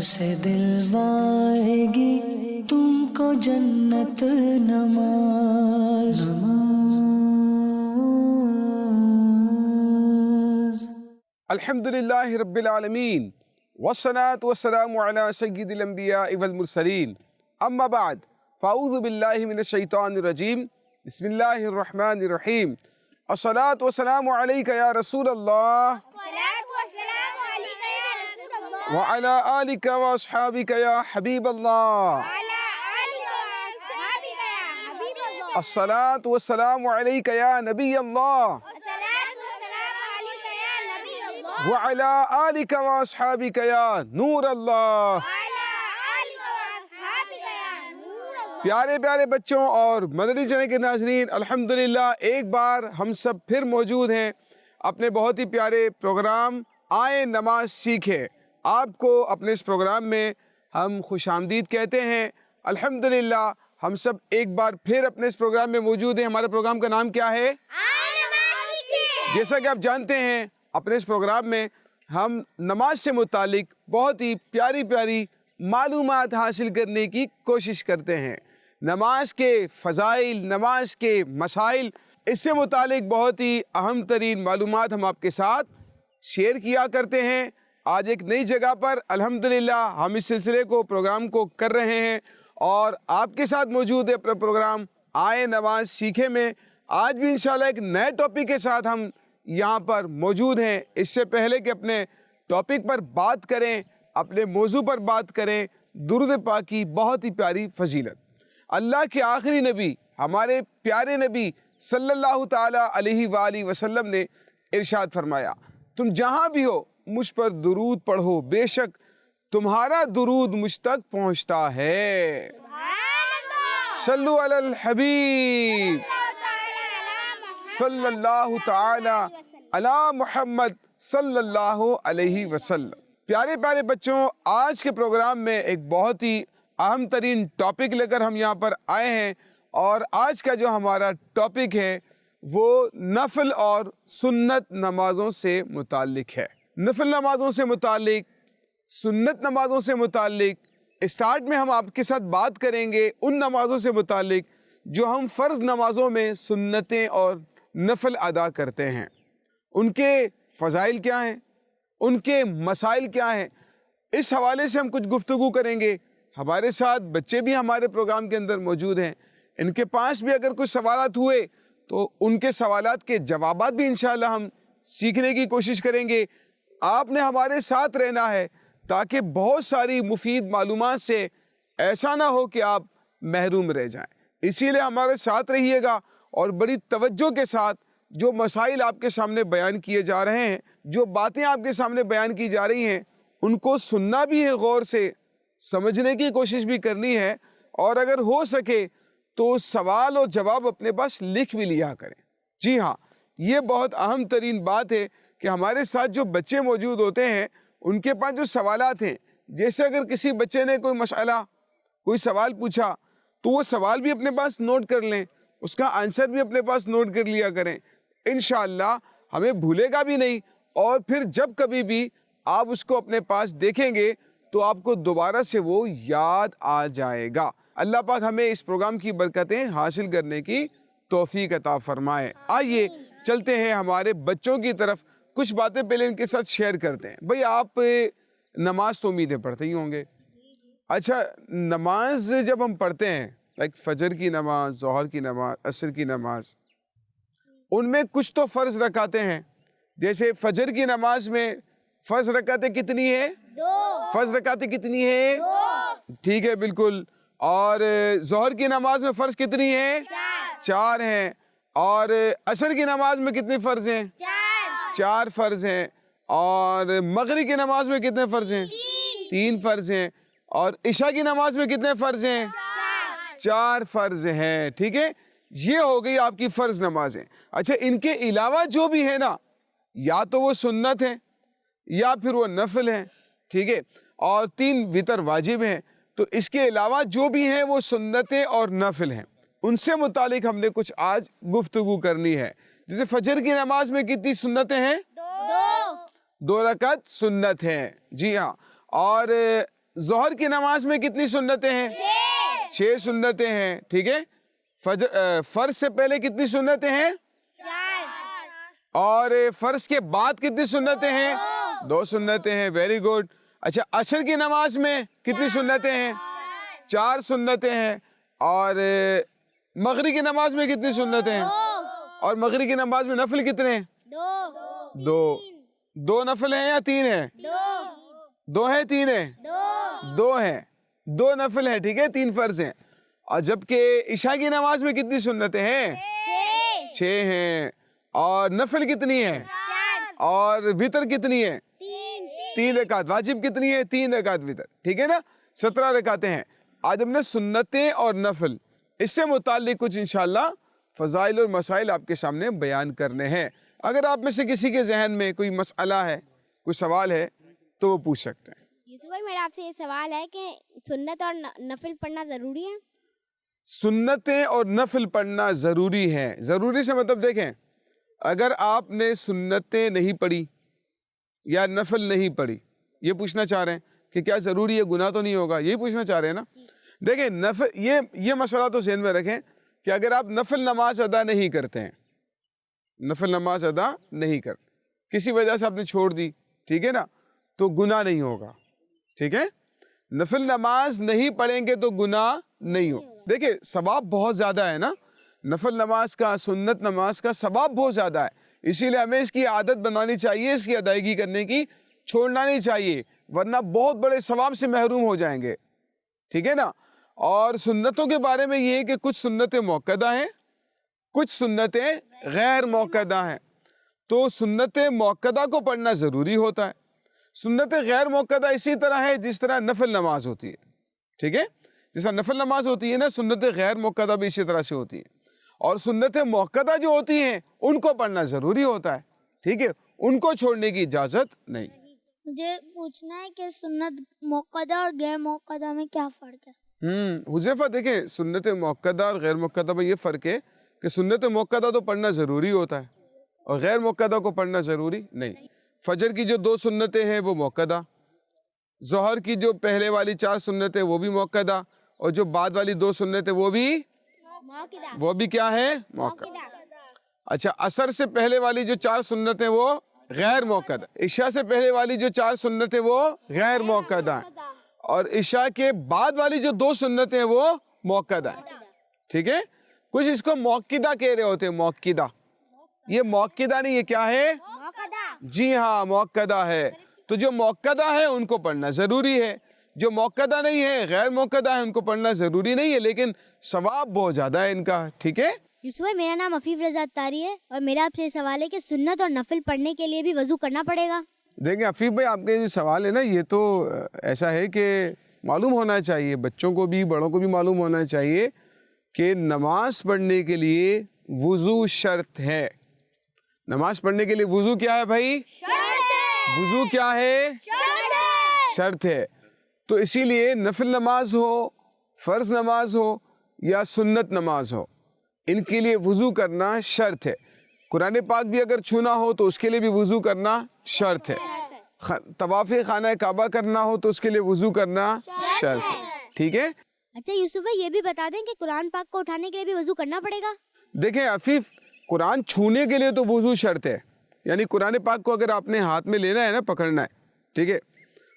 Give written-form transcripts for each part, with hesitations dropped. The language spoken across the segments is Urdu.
سے دلوائے گی تم کو جنت نماز الحمدللہ رب العالمین والصلاة والسلام علی سید الانبیاء والمرسلین اما بعد فاعوذ باللہ من الشیطان الرجیم بسم اللہ الرحمن الرحیم الصلاة والسلام علیک یا رسول اللہ وعلی آلک واصحابک یا حبیب اللہ الصلاة والسلام علیک یا نبی اللہ وعلی آلک واصحابک یا نور اللہ۔ پیارے پیارے بچوں اور مدنی چینل کے ناظرین، الحمدللہ ایک بار ہم سب پھر موجود ہیں اپنے بہت ہی پیارے پروگرام آئیں نماز سیکھیں۔ آپ کو اپنے اس پروگرام میں ہم خوش آمدید کہتے ہیں۔ الحمدللہ ہم سب ایک بار پھر اپنے اس پروگرام میں موجود ہیں۔ ہمارے پروگرام کا نام کیا ہے؟ جیسا کہ آپ جانتے ہیں اپنے اس پروگرام میں ہم نماز سے متعلق بہت ہی پیاری پیاری معلومات حاصل کرنے کی کوشش کرتے ہیں۔ نماز کے فضائل، نماز کے مسائل، اس سے متعلق بہت ہی اہم ترین معلومات ہم آپ کے ساتھ شیئر کیا کرتے ہیں۔ آج ایک نئی جگہ پر الحمدللہ ہم اس سلسلے کو پروگرام کو کر رہے ہیں اور آپ کے ساتھ موجود ہے اپنا پروگرام آئیں نماز سیکھیں میں۔ آج بھی انشاءاللہ ایک نئے ٹاپک کے ساتھ ہم یہاں پر موجود ہیں۔ اس سے پہلے کہ اپنے ٹاپک پر بات کریں، اپنے موضوع پر بات کریں، درود پاک کی بہت ہی پیاری فضیلت۔ اللہ کے آخری نبی ہمارے پیارے نبی صلی اللہ تعالیٰ علیہ وآلہ وسلم نے ارشاد فرمایا، تم جہاں بھی ہو مجھ پر درود پڑھو، بے شک تمہارا درود مجھ تک پہنچتا ہے۔ صلو علی الحبیب صلی اللہ تعالی علی محمد صلی اللہ علیہ وسلم۔ پیارے پیارے بچوں، آج کے پروگرام میں ایک بہت ہی اہم ترین ٹاپک لے کر ہم یہاں پر آئے ہیں، اور آج کا جو ہمارا ٹاپک ہے وہ نفل اور سنت نمازوں سے متعلق ہے۔ نفل نمازوں سے متعلق، سنت نمازوں سے متعلق اسٹارٹ میں ہم آپ کے ساتھ بات کریں گے ان نمازوں سے متعلق جو ہم فرض نمازوں میں سنتیں اور نفل ادا کرتے ہیں۔ ان کے فضائل کیا ہیں، ان کے مسائل کیا ہیں، اس حوالے سے ہم کچھ گفتگو کریں گے۔ ہمارے ساتھ بچے بھی ہمارے پروگرام کے اندر موجود ہیں، ان کے پاس بھی اگر کچھ سوالات ہوئے تو ان کے سوالات کے جوابات بھی انشاءاللہ ہم سیکھنے کی کوشش کریں گے۔ آپ نے ہمارے ساتھ رہنا ہے تاکہ بہت ساری مفید معلومات سے ایسا نہ ہو کہ آپ محروم رہ جائیں۔ اسی لیے ہمارے ساتھ رہیے گا اور بڑی توجہ کے ساتھ جو مسائل آپ کے سامنے بیان کیے جا رہے ہیں، جو باتیں آپ کے سامنے بیان کی جا رہی ہیں، ان کو سننا بھی ہے، غور سے سمجھنے کی کوشش بھی کرنی ہے، اور اگر ہو سکے تو سوال اور جواب اپنے پاس لکھ بھی لیا کریں۔ جی ہاں، یہ بہت اہم ترین بات ہے کہ ہمارے ساتھ جو بچے موجود ہوتے ہیں ان کے پاس جو سوالات ہیں، جیسے اگر کسی بچے نے کوئی مسئلہ، کوئی سوال پوچھا تو وہ سوال بھی اپنے پاس نوٹ کر لیں، اس کا آنسر بھی اپنے پاس نوٹ کر لیا کریں۔ انشاءاللہ ہمیں بھولے گا بھی نہیں، اور پھر جب کبھی بھی آپ اس کو اپنے پاس دیکھیں گے تو آپ کو دوبارہ سے وہ یاد آ جائے گا۔ اللہ پاک ہمیں اس پروگرام کی برکتیں حاصل کرنے کی توفیق عطا فرمائے۔ آئیے چلتے ہیں ہمارے بچوں کی طرف، کچھ باتیں پہلے ان کے ساتھ شیئر کرتے ہیں۔ بھئی آپ نماز تو امیدیں پڑھتے ہی ہوں گے۔ اچھا، نماز جب ہم پڑھتے ہیں، لائک فجر کی نماز، ظہر کی نماز، عصر کی نماز، ان میں کچھ تو فرض رکعتیں ہیں۔ جیسے فجر کی نماز میں فرض رکعتیں کتنی ہیں؟ 2۔ فرض رکعتیں کتنی ہیں؟ 2۔ ٹھیک ہے، بالکل۔ اور ظہر کی نماز میں فرض کتنی ہیں؟ 4 ہیں۔ اور عصر کی نماز میں کتنے فرض ہیں؟ 4 فرض ہیں۔ اور مغرب کی نماز میں کتنے فرض ہیں؟ 3 فرض ہیں۔ اور عشاء کی نماز میں کتنے فرض ہیں؟ 4 فرض ہیں۔ ٹھیک ہے، یہ ہو گئی آپ کی فرض نمازیں۔ اچھا، ان کے علاوہ جو بھی ہے نا، یا تو وہ سنت ہیں یا پھر وہ نفل ہیں، ٹھیک ہے، اور 3 وتر واجب ہیں۔ تو اس کے علاوہ جو بھی ہیں وہ سنتیں اور نفل ہیں، ان سے متعلق ہم نے کچھ آج گفتگو کرنی ہے۔ جیسے فجر کی نماز میں کتنی سنتیں ہیں؟ 2 رکعت سنت ہیں، جی ہاں۔ اور ظہر کی نماز میں کتنی سنتیں ہیں؟ 6 سنتیں ہیں، ٹھیک ہے. فرض سے پہلے کتنی سنتیں ہیں؟ 4. اور فرض کے بعد کتنی سنتیں ہیں؟ 2 سنتیں ہیں. Very good. اچھا عصر کی نماز میں کتنی سنتیں ہیں؟ 4 سنتیں ہیں. اور مغرب کی نماز میں کتنی سنتیں ہیں؟ اور مغرب کی نماز میں نفل کتنے ہیں؟ 2 نفل ہیں یا 3 ہیں؟ 2 ہیں 3 ہیں؟ 2 ہیں. 2 نفل ہیں، ٹھیک ہے، 3 فرض ہیں. اور جبکہ عشاء کی نماز میں کتنی سنتیں ہیں؟ 6 ہیں. اور نفل کتنی ہیں؟ 4. اور وتر کتنی ہے؟ 3 رکعت. واجب کتنی ہے؟ 3 رکعت وتر، ٹھیک ہے نا. 17 رکعتیں ہیں. آج ہم نے سنتیں اور نفل اس سے متعلق کچھ انشاءاللہ فضائل اور مسائل آپ کے سامنے بیان کرنے ہیں. اگر آپ میں سے کسی کے ذہن میں کوئی مسئلہ ہے، کوئی سوال ہے تو وہ پوچھ سکتے ہیں. یوسف بھائی میرا آپ سے یہ سوال ہے کہ سنت اور نفل پڑھنا ضروری ہے؟ سنتیں اور نفل پڑھنا ضروری ہے. ضروری سے مطلب دیکھیں، اگر آپ نے سنتیں نہیں پڑھی یا نفل نہیں پڑھی، یہ پوچھنا چاہ رہے ہیں کہ کیا ضروری ہے، گناہ تو نہیں ہوگا، یہی پوچھنا چاہ رہے ہیں نا. دیکھیں نفل، یہ مسئلہ تو ذہن میں رکھیں کہ اگر آپ نفل نماز ادا نہیں کرتے ہیں، نفل نماز ادا نہیں کرتے، کسی وجہ سے آپ نے چھوڑ دی، ٹھیک ہے نا، تو گناہ نہیں ہوگا. ٹھیک ہے، نفل نماز نہیں پڑھیں گے تو گناہ نہیں ہو. دیکھیں ثواب بہت زیادہ ہے نا، نفل نماز کا، سنت نماز کا ثواب بہت زیادہ ہے. اسی لیے ہمیں اس کی عادت بنانی چاہیے، اس کی ادائیگی کرنے کی چھوڑنا نہیں چاہیے، ورنہ بہت بڑے ثواب سے محروم ہو جائیں گے. ٹھیک ہے نا. اور سنتوں کے بارے میں یہ ہے کہ کچھ سنتیں موقدہ ہیں، کچھ سنتیں غیر موقدہ ہیں. تو سنت موقدہ کو پڑھنا ضروری ہوتا ہے. سنت غیر موقدہ اسی طرح ہے جس طرح نفل نماز ہوتی ہے. ٹھیک ہے، جس طرح نفل نماز ہوتی ہے نا، سنت غیر موقدہ بھی اسی طرح سے ہوتی ہے. اور سنت موقدہ جو ہوتی ہیں ان کو پڑھنا ضروری ہوتا ہے. ٹھیک ہے، ان کو چھوڑنے کی اجازت نہیں. مجھے پوچھنا ہے کہ سنت موقدہ اور غیر موقدہ میں کیا فرق ہے؟ حذیفہ دیکھیں، سنت موقدہ اور غیر موقدہ میں یہ فرق ہے کہ سنت موقدہ تو پڑھنا ضروری ہوتا ہے اور غیر موقدہ کو پڑھنا ضروری نہیں. فجر کی جو 2 سنتیں ہیں وہ موقدہ، ظہر کی جو پہلے والی 4 سنتیں وہ بھی موقدہ، اور جو بعد والی 2 سنتیں وہ بھی کیا ہے؟ موقدہ. اچھا عصر سے پہلے والی جو 4 سنتیں وہ غیر موقدہ، عشاء سے پہلے والی جو 4 سنتیں وہ غیر موقدہ، اور عشاء کے بعد والی جو 2 سنتیں وہ موقدہ ہیں. ٹھیک ہے، کچھ اس کو موقدہ کہہ رہے ہوتے ہیں. موقدہ، یہ موقدہ نہیں، یہ کیا ہے؟ جی ہاں موقدہ ہے. تو جو موقدہ ہے ان کو پڑھنا ضروری ہے، جو موقدہ نہیں ہے، غیر موقدہ ہے، ان کو پڑھنا ضروری نہیں ہے، لیکن ثواب بہت زیادہ ہے ان کا. ٹھیک ہے. یوسف بھائی میرا نام عفیف رضا اتاری ہے اور میرا آپ سے یہ سوال ہے کہ سنت اور نفل پڑھنے کے لیے بھی وضو کرنا پڑے گا؟ دیکھیں عفیف بھائی، آپ کے جو سوال ہے نا، یہ تو ایسا ہے کہ معلوم ہونا چاہیے، بچوں کو بھی بڑوں کو بھی معلوم ہونا چاہیے کہ نماز پڑھنے کے لیے وضو شرط ہے. نماز پڑھنے کے لیے وضو کیا ہے بھائی؟ وضو کیا ہے؟ شرط ہے. تو اسی لیے نفل نماز ہو، فرض نماز ہو یا سنت نماز ہو، ان کے لیے وضو کرنا شرط ہے. قرآن پاک بھی اگر چھونا ہو تو اس کے لیے بھی وضو کرنا شرط ہے. طواف خانہ کعبہ کرنا ہو تو اس کے لیے وضو کرنا شرط ہے. ٹھیک ہے. اچھا یوسف بھائی یہ بھی بتا دیں کہ قرآن پاک کو اٹھانے کے لیے بھی وضو کرنا پڑے گا؟ دیکھیں عفیف، قرآن چھونے کے لیے تو وضو شرط ہے. یعنی قرآن پاک کو اگر آپ نے ہاتھ میں لینا ہے نا، پکڑنا ہے، ٹھیک ہے،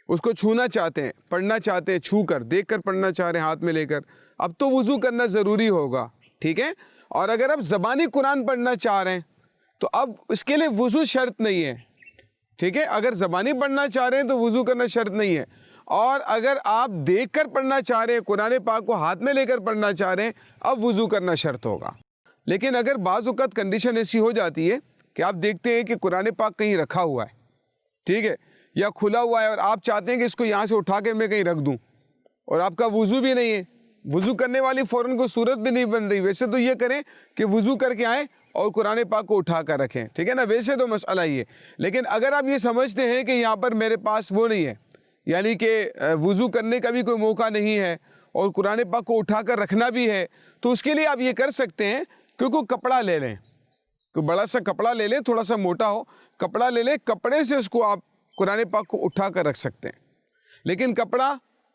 اس کو چھونا چاہتے ہیں، پڑھنا چاہتے ہیں، چھو کر دیکھ کر پڑھنا چاہ رہے ہیں ہاتھ میں لے کر، اب تو وضو کرنا ضروری ہوگا. ٹھیک ہے. اور اگر آپ زبانی قرآن پڑھنا چاہ رہے ہیں تو اب اس کے لیے وضو شرط نہیں ہے. ٹھیک ہے، اگر زبانی پڑھنا چاہ رہے ہیں تو وضو کرنا شرط نہیں ہے. اور اگر آپ دیکھ کر پڑھنا چاہ رہے ہیں، قرآن پاک کو ہاتھ میں لے کر پڑھنا چاہ رہے ہیں، اب وضو کرنا شرط ہوگا. لیکن اگر بعض اوقات کنڈیشن ایسی ہو جاتی ہے کہ آپ دیکھتے ہیں کہ قرآن پاک کہیں رکھا ہوا ہے، ٹھیک ہے، یا کھلا ہوا ہے، اور آپ چاہتے ہیں کہ اس کو یہاں سے اٹھا کے میں کہیں رکھ دوں، اور آپ کا وضو بھی نہیں ہے، وضو کرنے والی فوراً کوئی صورت بھی نہیں بن رہی. ویسے تو یہ کریں کہ وضو کر کے آئیں اور قرآن پاک کو اٹھا کر رکھیں. ٹھیک ہے نا، ویسے تو مسئلہ ہی ہے. لیکن اگر آپ یہ سمجھتے ہیں کہ یہاں پر میرے پاس وہ نہیں ہے، یعنی کہ وضو کرنے کا بھی کوئی موقع نہیں ہے اور قرآن پاک کو اٹھا کر رکھنا بھی ہے، تو اس کے لیے آپ یہ کر سکتے ہیں کہ کوئی کپڑا لے لیں، کوئی بڑا سا کپڑا لے لیں، تھوڑا سا موٹا ہو، کپڑا لے لیں، کپڑے سے اس کو آپ قرآن پاک کو اٹھا کر رکھ سکتے ہیں. لیکن کپڑا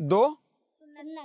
2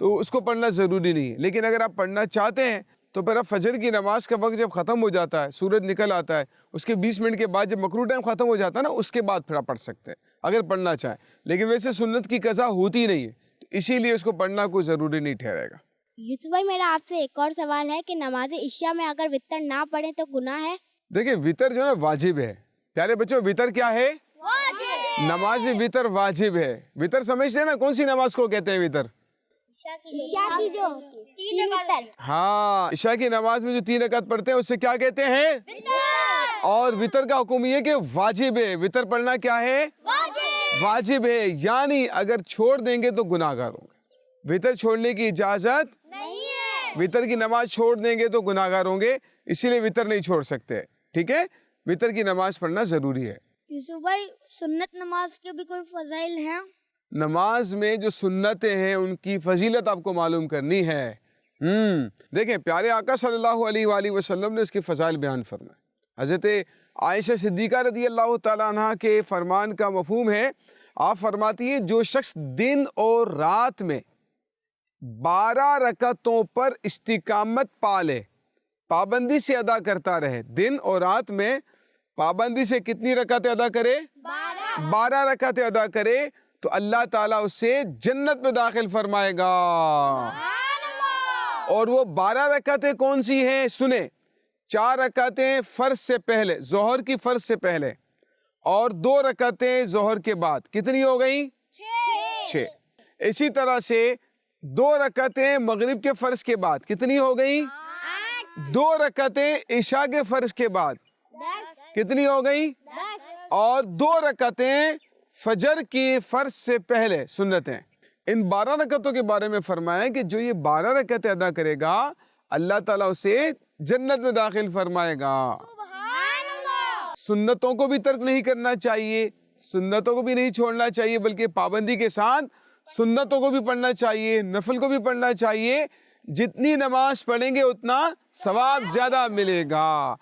تو اس کو پڑھنا ضروری نہیں ہے. لیکن اگر آپ پڑھنا چاہتے ہیں تو پھر اب فجر کی نماز کا وقت جب ختم ہو جاتا ہے, سورج نکل آتا ہے, اس کے 20 منٹ کے بعد جب مکروہ ٹائم ختم ہو جاتا ہے نا, اس کے بعد پھر آپ پڑھ سکتے ہیں اگر پڑھنا چاہیں. لیکن ویسے سنت کی قضا ہوتی نہیں ہے, اسی لیے اس کو پڑھنا کوئی ضروری نہیں ٹھہرے گا. یوسف بھائی میرا آپ سے ایک اور سوال ہے کہ نماز عشاء میں اگر وتر نہ پڑھیں تو گناہ ہے؟ دیکھیں وتر جو ہے نا واجب ہے. پیارے بچوں, وتر کیا ہے؟ نماز وتر واجب ہے. وتر سمجھتے ہیں نا, کون سی نماز کو کہتے ہیں وتر؟ عشاء کی جو 3 وتر. ہاں, عشاء کی نماز میں جو 3 رکعت پڑھتے ہیں اسے کیا کہتے ہیں؟ اور وتر کا حکم یہ کہ واجب ہے. وتر پڑھنا کیا ہے؟ واجب ہے. یعنی اگر چھوڑ دیں گے تو گناہ گار ہوں گے. وتر چھوڑنے کی اجازت نہیں ہے. وتر کی نماز چھوڑ دیں گے تو گناہ گار ہوں گے, اسی لیے وتر نہیں چھوڑ سکتے. ٹھیک ہے, وتر کی نماز پڑھنا ضروری ہے. یوسف بھائی سنت نماز کے بھی کوئی فضائل ہیں؟ نماز میں جو سنتیں ہیں ان کی فضیلت آپ کو معلوم کرنی ہے. دیکھیں پیارے آقا صلی اللہ علیہ وآلہ وسلم نے اس کے فضائل بیان فرمائے. حضرت عائشہ صدیقہ رضی اللہ تعالیٰ عنہ کے فرمان کا مفہوم ہے, آپ فرماتی ہیں جو شخص دن اور رات میں 12 رکعتوں پر استقامت پالے, پابندی سے ادا کرتا رہے. دن اور رات میں پابندی سے کتنی رکعتیں ادا کرے؟ 12 رکعتیں ادا کرے تو اللہ تعالیٰ اسے جنت میں داخل فرمائے گا. اور وہ 12 رکعتیں کون سی ہیں؟ سنیں, 4 رکعتیں فرض سے پہلے, ظہر کی فرض سے پہلے, اور 2 رکعتیں ظہر کے بعد. کتنی ہو گئیں؟ 6. اسی طرح سے 2 رکعتیں مغرب کے فرض کے بعد. کتنی ہو گئیں؟ 2 رکعتیں عشاء کے فرض کے بعد. کتنی ہو گئیں؟ اور 2 رکعتیں فجر کی فرض سے پہلے سنتیں. ان 12 رکعتوں کے بارے میں فرمایا کہ جو یہ 12 رکعتیں ادا کرے گا اللہ تعالیٰ اسے جنت میں داخل فرمائے گا. سنتوں کو بھی ترک نہیں کرنا چاہیے, سنتوں کو بھی نہیں چھوڑنا چاہیے, بلکہ پابندی کے ساتھ سنتوں کو بھی پڑھنا چاہیے, نفل کو بھی پڑھنا چاہیے. جتنی نماز پڑھیں گے اتنا ثواب زیادہ ملے گا.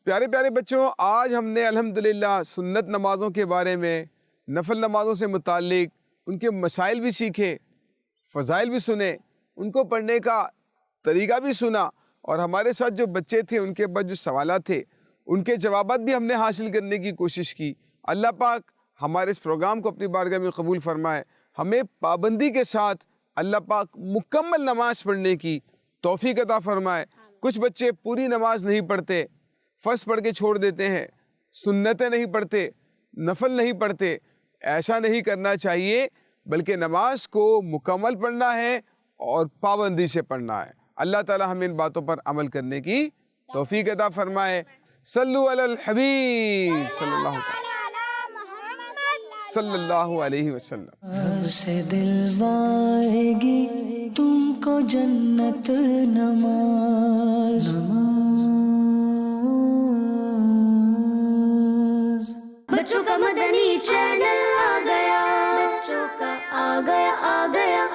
پیارے پیارے بچوں, آج ہم نے الحمدللہ سنت نمازوں کے بارے میں, نفل نمازوں سے متعلق ان کے مسائل بھی سیکھے, فضائل بھی سنے, ان کو پڑھنے کا طریقہ بھی سنا, اور ہمارے ساتھ جو بچے تھے ان کے بعد جو سوالات تھے ان کے جوابات بھی ہم نے حاصل کرنے کی کوشش کی. اللہ پاک ہمارے اس پروگرام کو اپنی بارگاہ میں قبول فرمائے. ہمیں پابندی کے ساتھ اللہ پاک مکمل نماز پڑھنے کی توفیق عطا فرمائے. کچھ بچے پوری نماز نہیں پڑھتے, فرض پڑھ کے چھوڑ دیتے ہیں, سنتیں نہیں پڑھتے, نفل نہیں پڑھتے. ایسا نہیں کرنا چاہیے, بلکہ نماز کو مکمل پڑھنا ہے اور پابندی سے پڑھنا ہے. اللہ تعالی ہمیں ان باتوں پر عمل کرنے کی توفیق عطا فرمائے. صلو علی الحبیب صلی اللہ علیہ وسلم. سے دلوائے گی تم کو جنت نماز. بچوں کا مدنی چینل آ گیا, بچوں کا آ گیا